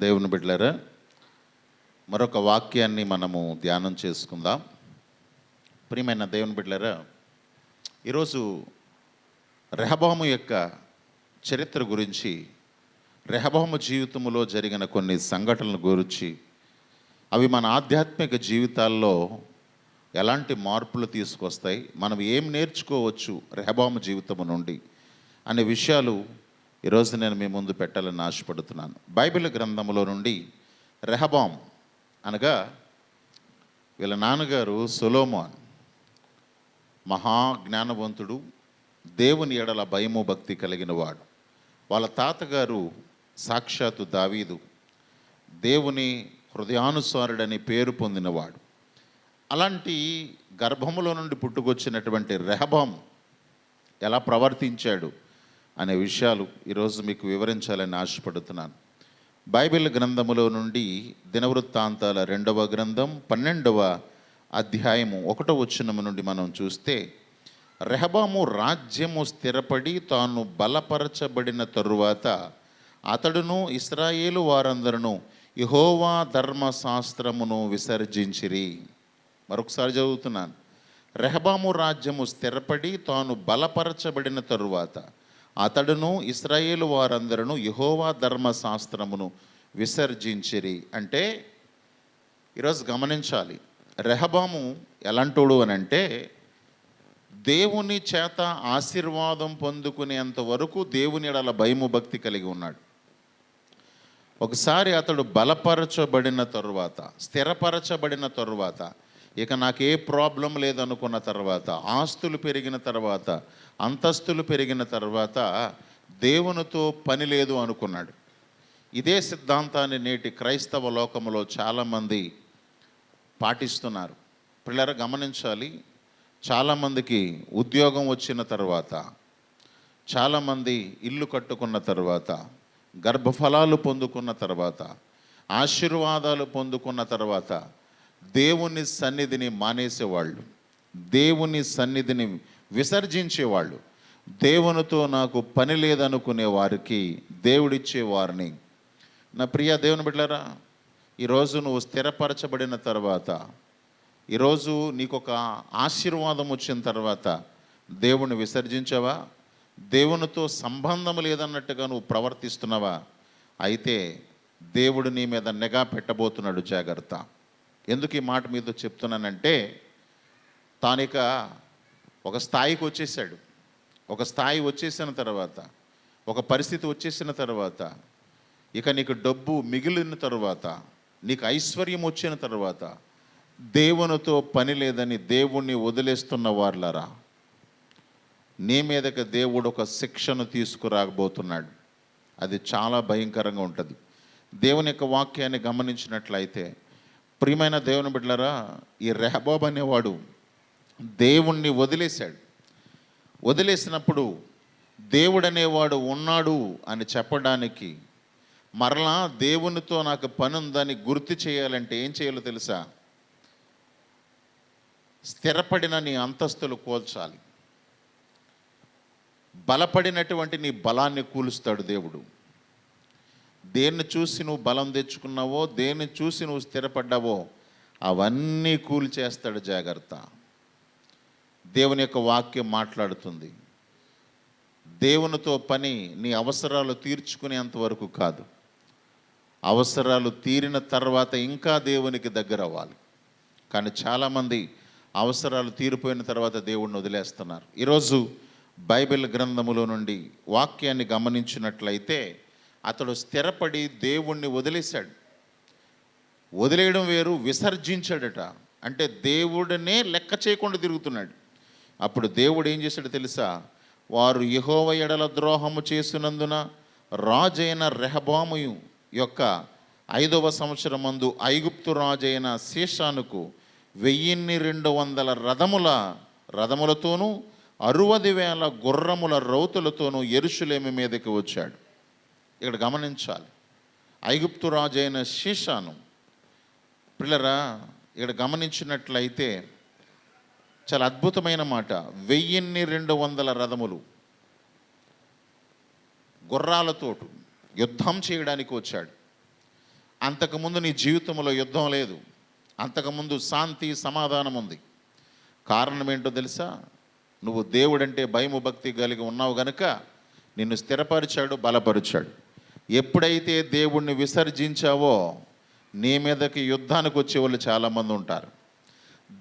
దేవుని బిడ్డలారా, మరొక వాక్యాన్ని మనము ధ్యానం చేసుకుందాం. ప్రియమైన దేవుని బిడ్డలారా, ఈరోజు రెహబాము యొక్క చరిత్ర గురించి, రెహబాము జీవితంలో జరిగిన కొన్ని సంఘటనల గురించి, అవి మన ఆధ్యాత్మిక జీవితాల్లో ఎలాంటి మార్పులు తీసుకొస్తాయి, మనం ఏం నేర్చుకోవచ్చు రెహబాము జీవితము నుండి అనే విషయాలు ఈరోజు నేను మీ ముందు పెట్టాలని ఆశపడుతున్నాను. బైబిల్ గ్రంథంలో నుండి రెహబాం అనగా వీళ్ళ నాన్నగారు సొలొమోన్, మహాజ్ఞానవంతుడు, దేవుని ఎడల భయము భక్తి కలిగిన వాడు. వాళ్ళ తాతగారు సాక్షాత్తు దావీదు, దేవుని హృదయానుసారుడని పేరు పొందినవాడు. అలాంటి గర్భములో నుండి పుట్టుకొచ్చినటువంటి రెహబాం ఎలా ప్రవర్తించాడు అనే విషయాలు ఈరోజు మీకు వివరించాలని ఆశపడుతున్నాను. బైబిల్ గ్రంథములో నుండి దినవృత్తాంతాల 2వ గ్రంథం 12వ అధ్యాయము 1వ వచనము నుండి మనం చూస్తే, రెహబాము రాజ్యము స్థిరపడి తాను బలపరచబడిన తరువాత అతడును ఇశ్రాయేలు వారందరూ యెహోవా ధర్మశాస్త్రమును విసర్జించిరి. మరొకసారి చదువుతున్నాను. రెహబాము రాజ్యము స్థిరపడి తాను బలపరచబడిన తరువాత అతడును ఇశ్రాయేలు వారందరూ యెహోవా ధర్మశాస్త్రమును విసర్జించిరి. అంటే ఈరోజు గమనించాలి, రెహబాము ఎలాంటోడు అని అంటే, దేవుని చేత ఆశీర్వాదం పొందుకునేంత వరకు దేవుని ఎడల భయము భక్తి కలిగి ఉన్నాడు. ఒకసారి అతడు బలపరచబడిన తరువాత, స్థిరపరచబడిన తరువాత, ఇక నాకే ప్రాబ్లం లేదనుకున్న తర్వాత, ఆస్తులు పెరిగిన తర్వాత, అంతస్తులు పెరిగిన తర్వాత దేవునితో పని లేదు అనుకున్నాడు. ఇదే సిద్ధాంతాన్ని నేటి క్రైస్తవ లోకంలో చాలామంది పాటిస్తున్నారు. పిల్లలు గమనించాలి, చాలామందికి ఉద్యోగం వచ్చిన తర్వాత, చాలామంది ఇల్లు కట్టుకున్న తర్వాత, గర్భఫలాలు పొందుకున్న తర్వాత, ఆశీర్వాదాలు పొందుకున్న తర్వాత దేవుని సన్నిధిని మానేసేవాళ్ళు, దేవుని సన్నిధిని విసర్జించేవాళ్ళు, దేవునితో నాకు పని లేదనుకునే వారికి దేవుడిచ్చే వారిని. నా ప్రియ దేవుని బిడ్డలారా, ఈరోజు నువ్వు స్థిరపరచబడిన తర్వాత, ఈరోజు నీకు ఒక ఆశీర్వాదం వచ్చిన తర్వాత దేవుని విసర్జించావా? దేవునితో సంబంధం లేదన్నట్టుగా నువ్వు ప్రవర్తిస్తున్నావా? అయితే దేవుడు నీ మీద నిఘా పెట్టబోతున్నాడు, జాగ్రత్త. ఎందుకు ఈ మాట మీతో చెప్తున్నానంటే, తానిక ఒక స్థాయికి వచ్చేసాడు. ఒక స్థాయి వచ్చేసిన తర్వాత, ఒక పరిస్థితి వచ్చేసిన తర్వాత, ఇక నీకు డబ్బు మిగిలిన తర్వాత, నీకు ఐశ్వర్యం వచ్చిన తర్వాత దేవునితో పని లేదని దేవుణ్ణి వదిలేస్తున్న వాళ్ళరా, నీ మీదకి దేవుడు ఒక శిక్షను తీసుకురాబోతున్నాడు. అది చాలా భయంకరంగా ఉంటుంది. దేవుని యొక్క వాక్యాన్ని గమనించినట్లయితే, ప్రియమైన దేవుని బిడ్డలారా, ఈ రెహబాం అనేవాడు దేవుణ్ణి వదిలేశాడు. వదిలేసినప్పుడు దేవుడు అనేవాడు ఉన్నాడు అని చెప్పడానికి, మరలా దేవునితో నాకు పని ఉందని గుర్తు చేయాలంటే ఏం చేయాలో తెలుసా? స్థిరపడిన నీ అంతస్తులు కోల్చాలి. బలపడినటువంటి నీ బలాన్ని కూలుస్తాడు దేవుడు. దేన్ని చూసి నువ్వు బలం తెచ్చుకున్నావో, దేన్ని చూసి నువ్వు స్థిరపడ్డావో అవన్నీ కూల్చేస్తాడు, జాగ్రత్త. దేవుని యొక్క వాక్యం మాట్లాడుతుంది, దేవునితో పని నీ అవసరాలు తీర్చుకునేంత వరకు కాదు, అవసరాలు తీరిన తర్వాత ఇంకా దేవునికి దగ్గర అవ్వాలి. కానీ చాలామంది అవసరాలు తీరిపోయిన తర్వాత దేవుణ్ణి వదిలేస్తున్నారు. ఈరోజు బైబిల్ గ్రంథములో నుండి వాక్యాన్ని గమనించినట్లయితే, అతడు స్థిరపడి దేవుణ్ణి వదిలేశాడు. వదిలేయడం వేరు, విసర్జించాడట. అంటే దేవుడినే లెక్క చేయకుండా తిరుగుతున్నాడు. అప్పుడు దేవుడు ఏం చేశాడు తెలుసా? వారు యెహోవా ఎడల ద్రోహము చేసినందున రాజైన రెహబాము యొక్క 5వ సంవత్సరమందు ఐగుప్తు రాజైన శీషానుకు 1200 రథములతోనూ 60,000 గుర్రముల రౌతులతోనూ యెరూషలేము మీదకి వచ్చాడు. ఇక్కడ గమనించాలి, ఐగుప్తు రాజైన శీషాను. పిల్లరా, ఇక్కడ గమనించినట్లయితే చాలా అద్భుతమైన మాట. 1200 రథములు గుర్రాలతోటి యుద్ధం చేయడానికి వచ్చాడు. అంతకుముందు నీ జీవితంలో యుద్ధం లేదు, అంతకుముందు శాంతి సమాధానం ఉంది. కారణం ఏంటో తెలుసా? నువ్వు దేవుడంటే భయము భక్తి కలిగి ఉన్నావు గనుక నిన్ను స్థిరపరిచాడు, బలపరిచాడు. ఎప్పుడైతే దేవుణ్ణి విసర్జించావో నీ మీదకి యుద్ధానికి వచ్చేవాళ్ళు చాలామంది ఉంటారు.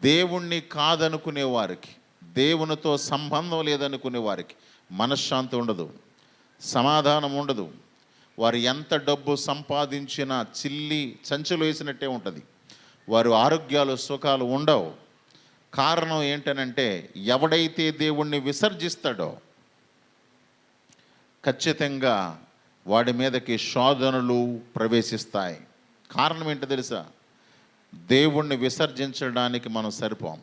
దేవుణ్ణి కాదనుకునే వారికి, దేవునితో సంబంధం లేదనుకునే వారికి మనశ్శాంతి ఉండదు, సమాధానం ఉండదు. వారు ఎంత డబ్బు సంపాదించినా సంచులు వేసినట్టే ఉంటుంది. వారు ఆరోగ్యాలు సుఖాలు ఉండవు. కారణం ఏంటనంటే ఎవడైతే దేవుణ్ణి విసర్జిస్తాడో ఖచ్చితంగా వాడి మీదకి శోధనలు ప్రవేశిస్తాయి. కారణం ఏంటో తెలుసా? దేవుణ్ణి విసర్జించడానికి మనం సరిపోం.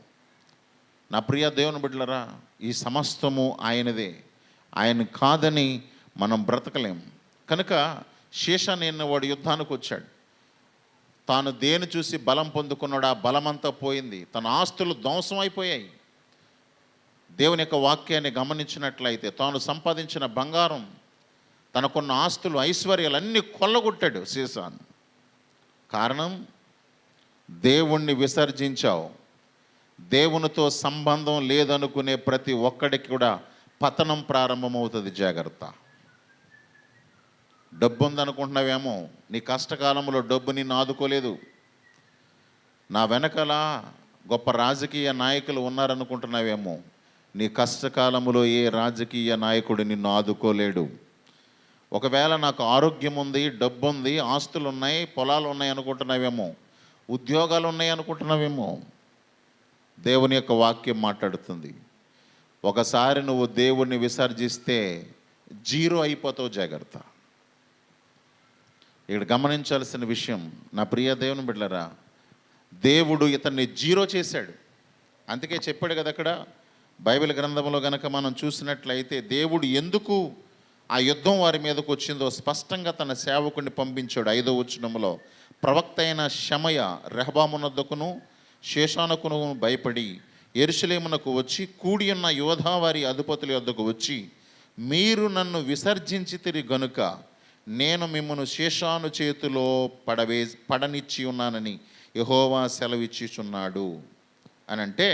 నా ప్రియ దేవుని బిడ్డలారా, ఈ సమస్తము ఆయనదే. ఆయన కాదని మనం బ్రతకలేం. కనుక శేషాన్ని వాడు యుద్ధానికి వచ్చాడు. తాను దేని చూసి బలం పొందుకున్నాడు, ఆ బలమంతా పోయింది. తన ఆస్తులు ధ్వంసం అయిపోయాయి. దేవుని యొక్క వాక్యాన్ని గమనించినట్లయితే తాను సంపాదించిన బంగారం, తనకున్న ఆస్తులు ఐశ్వర్యాలు అన్నీ కొల్లగొట్టాడు శేషాను. కారణం, దేవుణ్ణి విసర్జించావు. దేవునితో సంబంధం లేదనుకునే ప్రతి ఒక్కడికి కూడా పతనం ప్రారంభమవుతుంది. జాగ్రత్త. డబ్బు ఉందనుకుంటున్నావేమో, నీ కష్టకాలంలో డబ్బు నిన్ను ఆదుకోలేదు. నా వెనకాల గొప్ప రాజకీయ నాయకులు ఉన్నారనుకుంటున్నావేమో, నీ కష్టకాలంలో ఏ రాజకీయ నాయకుడు నిన్ను ఆదుకోలేడు. ఒకవేళ నాకు ఆరోగ్యం ఉంది, డబ్బు ఉంది, ఆస్తులు ఉన్నాయి, పొలాలు ఉన్నాయి అనుకుంటున్నావేమో, ఉద్యోగాలు ఉన్నాయి అనుకుంటున్నావేమో, దేవుని యొక్క వాక్యం మాట్లాడుతుంది. ఒకసారి నువ్వు దేవుణ్ణి విసర్జిస్తే జీరో అయిపోతావు. జాగ్రత్త. ఇక్కడ గమనించాల్సిన విషయం, నా ప్రియ దేవుని బిడ్డలారా, దేవుడు ఇతన్ని జీరో చేశాడు. అందుకే చెప్పాడు కదా అక్కడ బైబిల్ గ్రంథంలో గనక మనం చూసినట్లయితే దేవుడు ఎందుకు ఆ యుద్ధం వారి మీదకు వచ్చిందో స్పష్టంగా తన సేవకుని పంపించాడు. 5వ వచనంలో, ప్రవక్త అయిన షమయ రెహబామునొద్దకును శేషానుకును భయపడి యెరూషలేమునకు వచ్చి కూడి ఉన్న యోధావారి అధిపతుల యొద్దకు వచ్చి, మీరు నన్ను విసర్జించితిరి గనుక నేను మిమ్మను శేషాను చేతిలో పడనిచ్చి ఉన్నానని యెహోవా సెలవిచ్చుచున్నాడు అని అంటే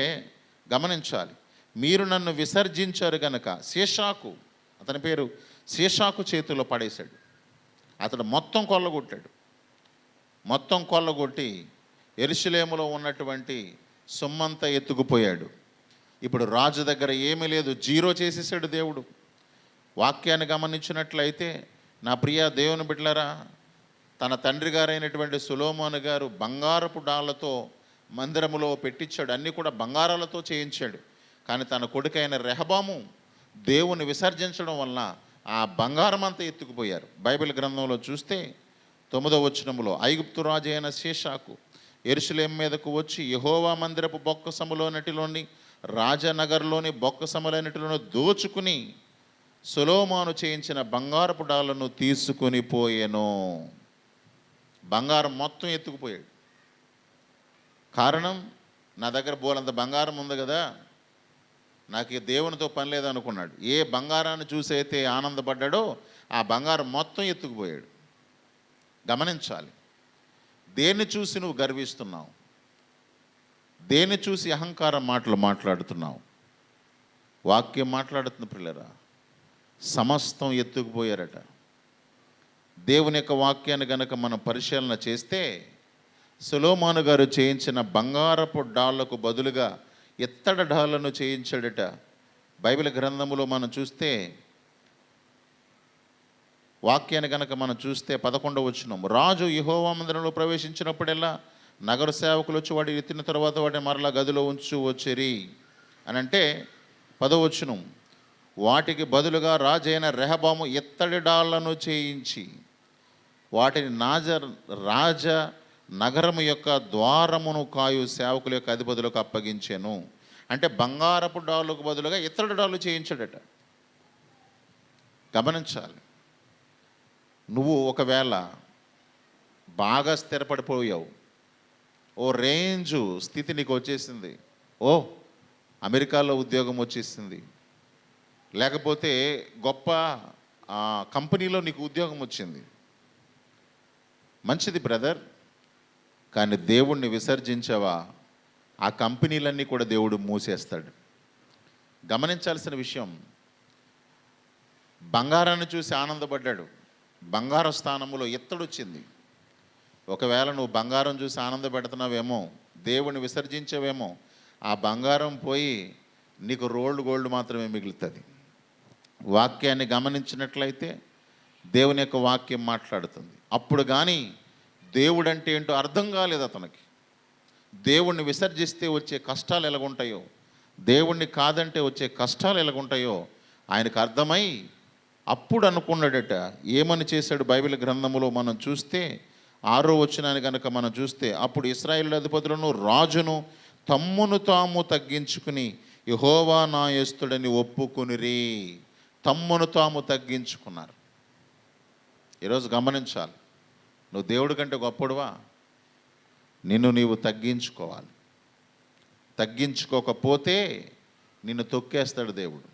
గమనించాలి. మీరు నన్ను విసర్జించారు గనక, శేషాకు, అతని పేరు, శేషాకు చేతిలో పడేశాడు. అతడు మొత్తం కొల్లగొట్టాడు. మొత్తం కొల్లగొట్టి యెరూషలేములో ఉన్నటువంటి సొమ్మంతా ఎత్తుకుపోయాడు. ఇప్పుడు రాజు దగ్గర ఏమీ లేదు, జీరో చేసేసాడు దేవుడు. వాక్యాన్ని గమనించినట్లయితే నా ప్రియ దేవుని బిడ్డలారా, తన తండ్రి గారైనటువంటి సొలొమోను గారు బంగారపు డాళ్లతో మందిరములో పెట్టించాడు. అన్నీ కూడా బంగారాలతో చేయించాడు. కానీ తన కొడుకైన రెహబాము దేవుని విసర్జించడం వలన ఆ బంగారం అంతా ఎత్తుకుపోయారు. బైబిల్ గ్రంథంలో చూస్తే 9వ వచనంలో, ఐగుప్తు రాజు అయిన శేషాకు యెరూషలేము మీదకు వచ్చి యెహోవా మందిరపు బొక్కసములోనటిలోని రాజనగర్లోని బొక్కసములన్నిటిలోనూ దోచుకుని సొలొమోను చేయించిన బంగారపు డాళ్లను తీసుకుని పోయెను. బంగారం మొత్తం ఎత్తుకుపోయాడు. కారణం, నా దగ్గర బోలంత బంగారం ఉంది కదా, నాకు దేవునితో పని లేదనుకున్నాడు. ఏ బంగారాన్ని చూసైతే ఆనందపడ్డాడో ఆ బంగారం మొత్తం ఎత్తుకుపోయాడు. గమనించాలి. దేన్ని చూసి నువ్వు గర్విస్తున్నావు? దేన్ని చూసి అహంకారం మాటలు మాట్లాడుతున్నావు? వాక్యం మాట్లాడుతున్న పిల్లరా, సమస్తం ఎత్తుకుపోయారట. దేవుని యొక్క వాక్యాన్ని గనక మనం పరిశీలన చేస్తే సొలొమోను గారు చేయించిన బంగారపు డాళ్లకు బదులుగా ఇత్తడి డాళ్లను చేయించాడట. బైబిల్ గ్రంథములో మనం చూస్తే వాక్యాన్ని కనుక మనం చూస్తే 11వ వచనం, రాజు యెహోవా మందిరంలో ప్రవేశించినప్పుడల్లా నగర సేవకులు వచ్చి వాడి ఎత్తిన తర్వాత వాడిని మరలా గదిలో ఉంచు వచ్చిరి అని అంటే 10వ వచనం, వాటికి బదులుగా రాజైన రెహబాము ఇత్తడి డాళ్లను చేయించి వాటిని రాజ నగరము యొక్క ద్వారమును కాయు సేవకుల యొక్క అధిపతులకు అప్పగించాను. అంటే బంగారపు డాళ్ళకు బదులుగా ఇత్తడి డాళ్ళు చేయించాడట. గమనించాలి. నువ్వు ఒకవేళ బాగా స్థిరపడిపోయావు, ఓ రేంజు స్థితి నీకు వచ్చేసింది, ఓ అమెరికాలో ఉద్యోగం వచ్చేసింది, లేకపోతే గొప్ప కంపెనీలో నీకు ఉద్యోగం వచ్చింది, మంచిది బ్రదర్, కానీ దేవుణ్ణి విసర్జించావా, ఆ కంపెనీలన్నీ కూడా దేవుడు మూసేస్తాడు. గమనించాల్సిన విషయం, బంగారాన్ని చూసి ఆనందపడ్డాడు, బంగారం స్థానంలో ఇత్తడొచ్చింది. ఒకవేళ నువ్వు బంగారం చూసి ఆనందపెడుతున్నావేమో, దేవుని విసర్జించావేమో, ఆ బంగారం పోయి నీకు రోల్డ్ గోల్డ్ మాత్రమే మిగులుతుంది. వాక్యాన్ని గమనించినట్లయితే దేవుని యొక్క వాక్యం మాట్లాడుతుంది. అప్పుడు కానీ దేవుడు అంటే ఏంటో అర్థం కాలేదు అతనికి. దేవుణ్ణి విసర్జిస్తే వచ్చే కష్టాలు ఎలాగుంటాయో, దేవుణ్ణి కాదంటే వచ్చే కష్టాలు ఎలాగుంటాయో ఆయనకు అర్థమై అప్పుడు అనుకున్నాడట. ఏమని చేశాడు? బైబిల్ గ్రంథములో మనం చూస్తే 6వ వచనాన్ని కనుక మనం చూస్తే, అప్పుడు ఇశ్రాయేలు అధిపతులను రాజును తమ్మును తాము తగ్గించుకుని యెహోవా నాయస్తుడని ఒప్పుకునిరి. తమ్మును తాము తగ్గించుకున్నారు. ఈరోజు గమనించాలి, నువ్వు దేవుడి కంటే గొప్పడువా? నిన్ను నీవు తగ్గించుకోవాలి. తగ్గించుకోకపోతే నిన్ను తొక్కేస్తాడు దేవుడు.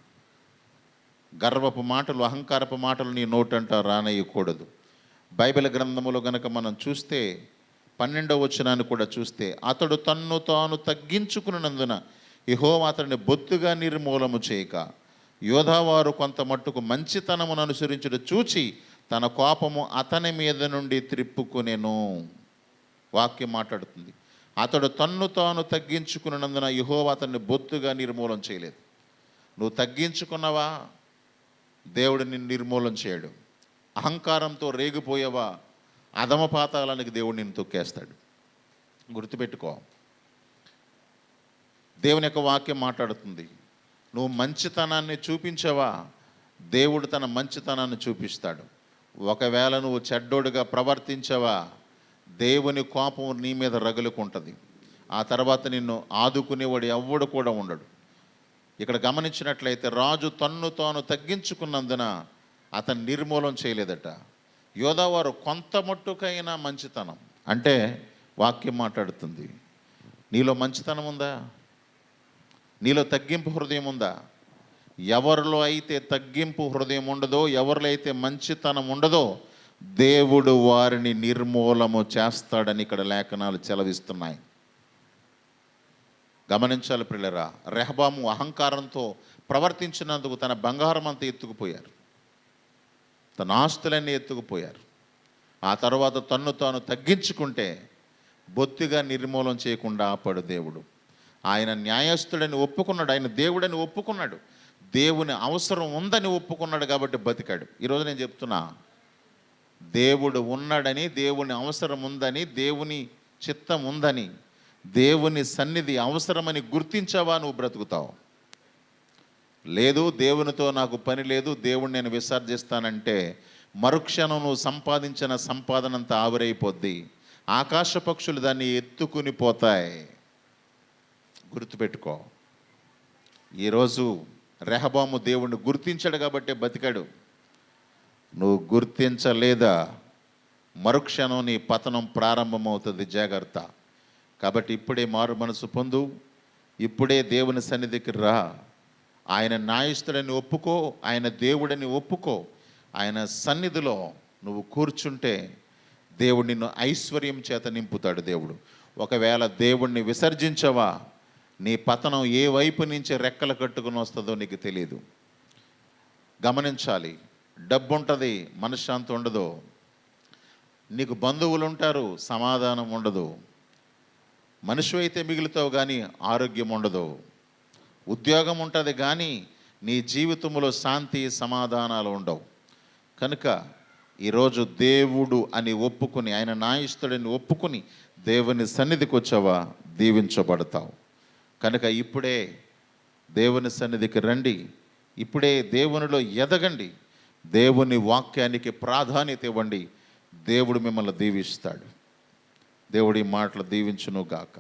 గర్వపు మాటలు, అహంకారపు మాటలు నీ నోటంట రానేయకూడదు. బైబిల్ గ్రంథములో గనక మనం చూస్తే 12వ వచనాన్ని కూడా చూస్తే, అతడు తన్ను తాను తగ్గించుకున్నందున యెహోవా అతడిని బొత్తుగా నిర్మూలము చేయక యోధావారు కొంత మట్టుకు మంచితనమును అనుసరించుట చూచి తన కోపము అతని మీద నుండి త్రిప్పుకొనెను. వాక్యం మాట్లాడుతుంది. అతడు తన్ను తాను తగ్గించుకున్నందున యెహోవా అతన్ని బొత్తుగా నిర్మూలన చేయలేదు. నువ్వు తగ్గించుకున్నావా, దేవుడు నిన్ను నిర్మూలన చేయడు. అహంకారంతో రేగిపోయావా, అధమపాతాలానికి దేవుడు నిన్ను తొక్కేస్తాడు. గుర్తుపెట్టుకో, దేవుని యొక్క వాక్యం మాట్లాడుతుంది. నువ్వు మంచితనాన్ని చూపించావా, దేవుడు తన మంచితనాన్ని చూపిస్తాడు. ఒకవేళ నువ్వు చెడ్డోడుగా ప్రవర్తించావా, దేవుని కోపం నీ మీద రగులుకుంటుంది. ఆ తర్వాత నిన్ను ఆదుకునేవాడు ఎవ్వడు కూడా ఉండడు. ఇక్కడ గమనించినట్లయితే రాజు తన్ను తాను తగ్గించుకున్నందున అతను నిర్మూలన చేయలేదట. యోధావారు కొంత మట్టుకైనా మంచితనం అంటే వాక్యం మాట్లాడుతుంది. నీలో మంచితనం ఉందా? నీలో తగ్గింపు హృదయం ఉందా? ఎవరిలో అయితే తగ్గింపు హృదయం ఉండదో, ఎవరిలో అయితే మంచితనం ఉండదో, దేవుడు వారిని నిర్మూలము చేస్తాడని ఇక్కడ లేఖనాలు చెలవిస్తున్నాయి. గమనించాలి ప్రియులారా. రెహబాము అహంకారంతో ప్రవర్తించినందుకు తన బంగారం అంతా ఎత్తుకుపోయారు, తన ఆస్తులన్నీ ఎత్తుకుపోయారు. ఆ తర్వాత తన్ను తాను తగ్గించుకుంటే బొత్తిగా నిర్మూలన చేయకుండా ఆపాడు దేవుడు. ఆయన న్యాయస్థుడని ఒప్పుకున్నాడు, ఆయన దేవుడని ఒప్పుకున్నాడు, దేవుని అవసరం ఉందని ఒప్పుకున్నాడు కాబట్టి బతికాడు. ఈరోజు నేను చెప్తున్నా, దేవుడు ఉన్నాడని, దేవుని అవసరం ఉందని, దేవుని చిత్తం ఉందని, దేవుని సన్నిధి అవసరమని గుర్తించావా, నువ్వు బ్రతుకుతావు. లేదు, దేవునితో నాకు పని లేదు, దేవుణ్ణి నేను విసర్జిస్తానంటే మరుక్షణం నువ్వు సంపాదించిన సంపాదనంతా ఆవిరైపోద్ది. ఆకాశ పక్షులు దాన్ని ఎత్తుకుని పోతాయి. గుర్తుపెట్టుకో. ఈరోజు రెహబాము దేవుణ్ణి గుర్తించాడు కాబట్టి బతికాడు. నువ్వు గుర్తించలేదా, మరుక్షణం నీ పతనం ప్రారంభమవుతుంది. జాగ్రత్త. కాబట్టి ఇప్పుడే మారు మనసు పొందు, ఇప్పుడే దేవుని సన్నిధికి రా. ఆయన న్యాయస్థుడని ఒప్పుకో, ఆయన దేవుడని ఒప్పుకో. ఆయన సన్నిధిలో నువ్వు కూర్చుంటే దేవుడు నిన్ను ఐశ్వర్యం చేత నింపుతాడు దేవుడు. ఒకవేళ దేవుణ్ణి విసర్జించవా, నీ పతనం ఏ వైపు నుంచి రెక్కలు కట్టుకుని వస్తుందో నీకు తెలియదు. గమనించాలి. డబ్బు ఉంటుంది, మనశ్శాంతి ఉండదు. నీకు బంధువులు ఉంటారు, సమాధానం ఉండదు. మనిషి అయితే మిగులుతావు కానీ ఆరోగ్యం ఉండదు. ఉద్యోగం ఉంటుంది కానీ నీ జీవితంలో శాంతి సమాధానాలు ఉండవు. కనుక ఈరోజు దేవుడు అని ఒప్పుకుని, ఆయన న్యాయస్థుడని ఒప్పుకుని దేవుని సన్నిధికి వచ్చావా, దీవించబడతావు. కనుక ఇప్పుడే దేవుని సన్నిధికి రండి, ఇప్పుడే దేవునిలో ఎదగండి, దేవుని వాక్యానికి ప్రాధాన్యత ఇవ్వండి. దేవుడు మిమ్మల్ని దీవిస్తాడు. దేవుడి మాటలు దీవించును గాక.